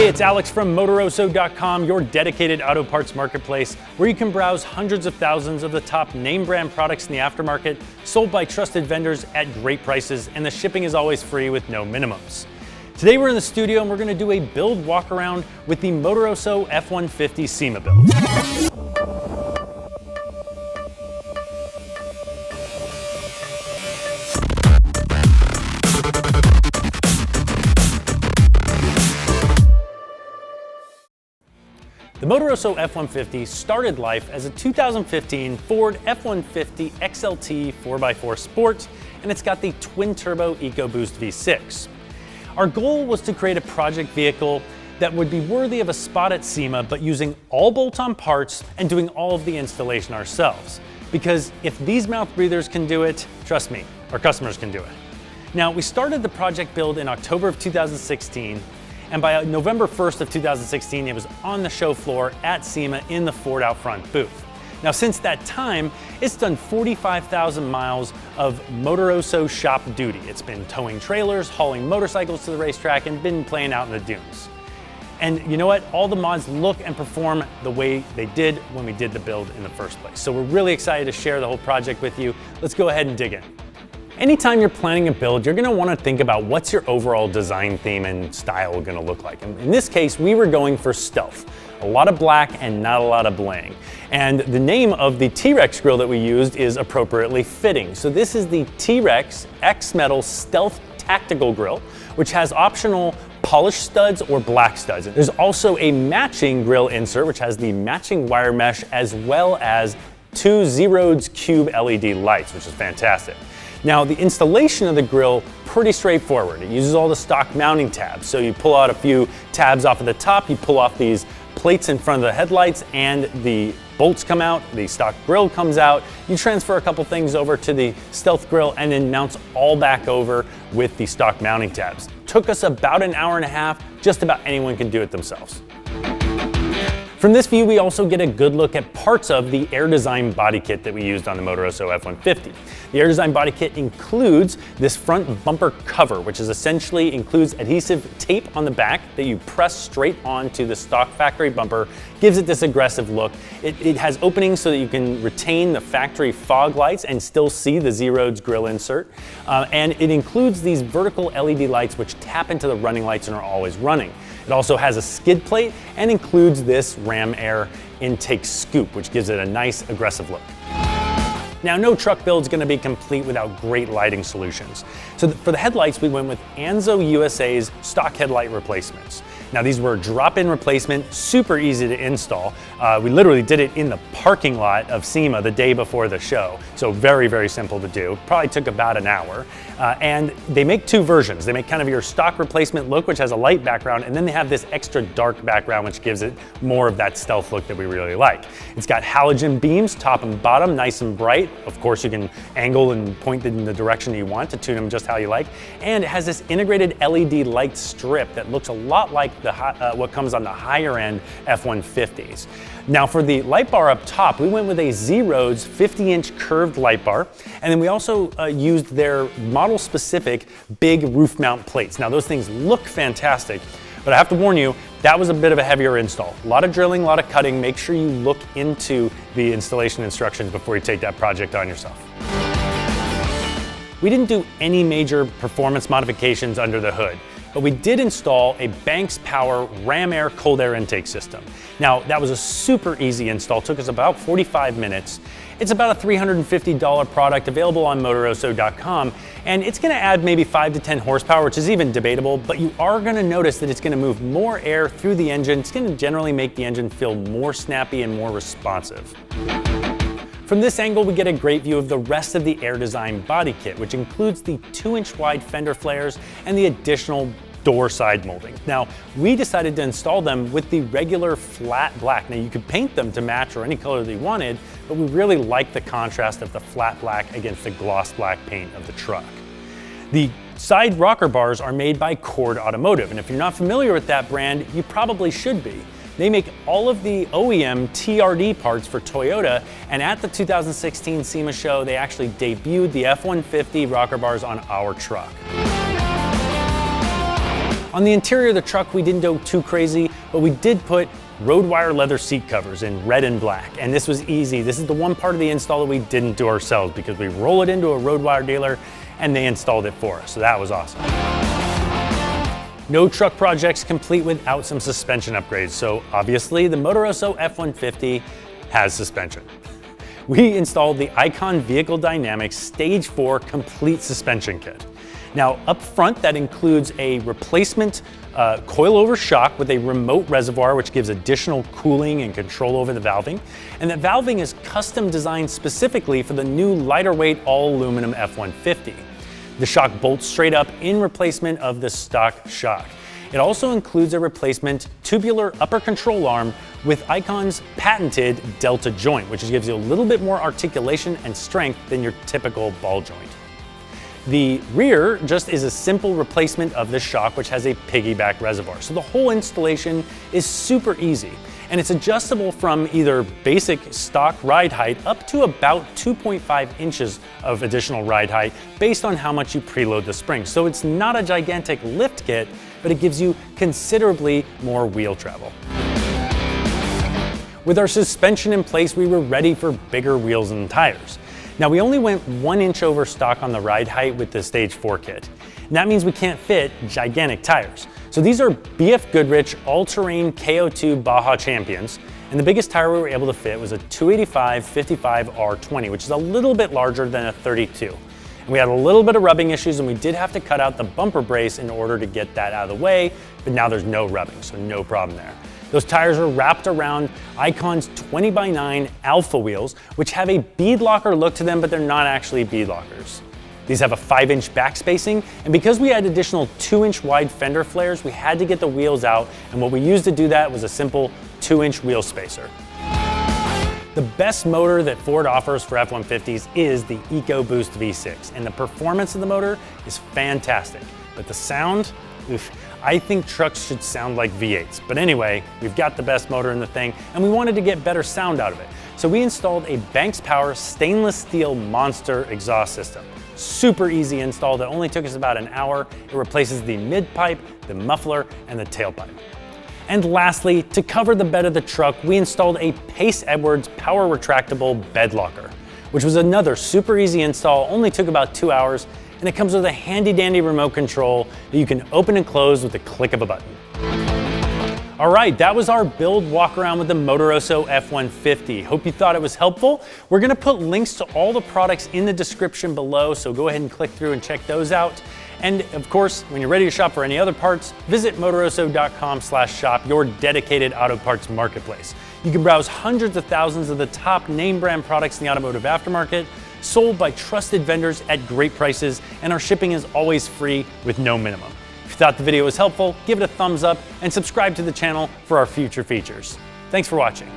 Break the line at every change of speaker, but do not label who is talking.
Hey, it's Alex from Motoroso.com, your dedicated auto parts marketplace where you can browse hundreds of thousands of the top name brand products in the aftermarket, sold by trusted vendors at great prices, and the shipping is always free with no minimums. Today we're in the studio and we're going to do a build walk around with the Motoroso F-150 Sema build. The Motoroso F-150 started life as a 2015 Ford F-150 XLT 4x4 Sport, and it's got the twin-turbo EcoBoost V6. Our goal was to create a project vehicle that would be worthy of a spot at Sema, but using all bolt-on parts and doing all of the installation ourselves. Because if these mouth breathers can do it, trust me, our customers can do it. Now, we started the project build in October of 2016, and by November 1st of 2016, it was on the show floor at Sema in the Ford out front booth. Now, since that time, it's done 45,000 miles of Motoroso shop duty. It's been towing trailers, hauling motorcycles to the racetrack, and been playing out in the dunes. And you know what? All the mods look and perform the way they did when we did the build in the first place. So we're really excited to share the whole project with you. Let's go ahead and dig in. Anytime you're planning a build, you're going to want to think about what's your overall design theme and style going to look like. And in this case, we were going for stealth. A lot of black and not a lot of bling. And the name of the T-Rex grill that we used is appropriately fitting. So this is the T-Rex X-Metal Stealth Tactical Grill, which has optional polished studs or black studs. There's also a matching grill insert, which has the matching wire mesh as well as two Z-Roads Cube LED lights, which is fantastic. Now, the installation of the grill, pretty straightforward. It uses all the stock mounting tabs. So you pull out a few tabs off of the top, you pull off these plates in front of the headlights, and the bolts come out, the stock grill comes out. You transfer a couple things over to the stealth grill and then mounts all back over with the stock mounting tabs. Took us about an hour and a half. Just about anyone can do it themselves. From this view, we also get a good look at parts of the Air Design body kit that we used on the Motoroso F-150. The Air Design body kit includes this front bumper cover, which is essentially includes adhesive tape on the back that you press straight onto the stock factory bumper, gives it this aggressive look. It has openings so that you can retain the factory fog lights and still see the Z-Roads grill insert. And it includes these vertical LED lights which tap into the running lights and are always running. It also has a skid plate and includes this ram air intake scoop, which gives it a nice aggressive look. Now, no truck build is going to be complete without great lighting solutions. So for the headlights, we went with Anzo USA's stock headlight replacements. Now, these were drop-in replacement, super easy to install. We literally did it in the parking lot of Sema the day before the show. So very, very simple to do. Probably took about an hour. And they make two versions. They make kind of your stock replacement look, which has a light background, and then they have this extra dark background, which gives it more of that stealth look that we really like. It's got halogen beams, top and bottom, nice and bright. Of course, you can angle and point it in the direction you want to tune them just how you like. And it has this integrated LED light strip that looks a lot like what comes on the higher end F-150s. Now, for the light bar up top, we went with a Z-Roads 50-inch curved light bar, and then we also used their model-specific big roof mount plates. Now, those things look fantastic, but I have to warn you, that was a bit of a heavier install. A lot of drilling, a lot of cutting. Make sure you look into the installation instructions before you take that project on yourself. We didn't do any major performance modifications under the hood, but we did install a Banks Power ram air cold air intake system. Now, that was a super easy install, took us about 45 minutes. It's about a $350 product available on Motoroso.com, and it's gonna add maybe 5 to 10 horsepower, which is even debatable, but you are gonna notice that it's gonna move more air through the engine. It's gonna generally make the engine feel more snappy and more responsive. From this angle, we get a great view of the rest of the Air Design body kit, which includes the 2-inch wide fender flares and the additional door side molding. Now, we decided to install them with the regular flat black. Now, you could paint them to match or any color that you wanted, but we really like the contrast of the flat black against the gloss black paint of the truck. The side rocker bars are made by Cord Automotive, and if you're not familiar with that brand, you probably should be. They make all of the OEM TRD parts for Toyota, and at the 2016 Sema show, they actually debuted the F-150 rocker bars on our truck. On the interior of the truck, we didn't go too crazy, but we did put road wire leather seat covers in red and black. And this was easy. This is the one part of the install that we didn't do ourselves because we roll it into a road wire dealer and they installed it for us. So that was awesome. No truck project's complete without some suspension upgrades. So obviously the Motoroso F-150 has suspension. We installed the Icon Vehicle Dynamics Stage 4 complete suspension kit. Now up front, that includes a replacement coilover shock with a remote reservoir, which gives additional cooling and control over the valving. And that valving is custom designed specifically for the new lighter weight all aluminum F-150. The shock bolts straight up in replacement of the stock shock. It also includes a replacement tubular upper control arm with Icon's patented delta joint, which gives you a little bit more articulation and strength than your typical ball joint. The rear just is a simple replacement of the shock, which has a piggyback reservoir. So the whole installation is super easy, and it's adjustable from either basic stock ride height up to about 2.5 inches of additional ride height based on how much you preload the springs. So it's not a gigantic lift kit, but it gives you considerably more wheel travel. With our suspension in place, we were ready for bigger wheels and tires. Now we only went 1 inch over stock on the ride height with the Stage 4 kit. And that means we can't fit gigantic tires. So these are BF Goodrich all-terrain KO2 Baja Champions. And the biggest tire we were able to fit was a 285/55 R20, which is a little bit larger than a 32. And we had a little bit of rubbing issues and we did have to cut out the bumper brace in order to get that out of the way, but now there's no rubbing, so no problem there. Those tires are wrapped around Icon's 20x9 Alpha wheels, which have a bead locker look to them, but they're not actually bead lockers. These have a 5-inch back spacing, and because we had additional 2-inch wide fender flares, we had to get the wheels out, and what we used to do that was a simple 2-inch wheel spacer. The best motor that Ford offers for F-150s is the EcoBoost V6, and the performance of the motor is fantastic, but the sound, oof, I think trucks should sound like V8s. But anyway, we've got the best motor in the thing and we wanted to get better sound out of it. So we installed a Banks Power stainless steel monster exhaust system. Super easy install that only took us about an hour. It replaces the mid-pipe, the muffler, and the tailpipe. And lastly, to cover the bed of the truck, we installed a Pace Edwards power retractable bed locker, which was another super easy install, only took about 2 hours. And it comes with a handy dandy remote control that you can open and close with the click of a button. All right, that was our build walk around with the Motoroso F-150. Hope you thought it was helpful. We're gonna put links to all the products in the description below, so go ahead and click through and check those out. And of course, when you're ready to shop for any other parts, visit motoroso.com/shop, your dedicated auto parts marketplace. You can browse hundreds of thousands of the top name brand products in the automotive aftermarket, sold by trusted vendors at great prices, and our shipping is always free with no minimum. If you thought the video was helpful, give it a thumbs up and subscribe to the channel for our future features. Thanks for watching.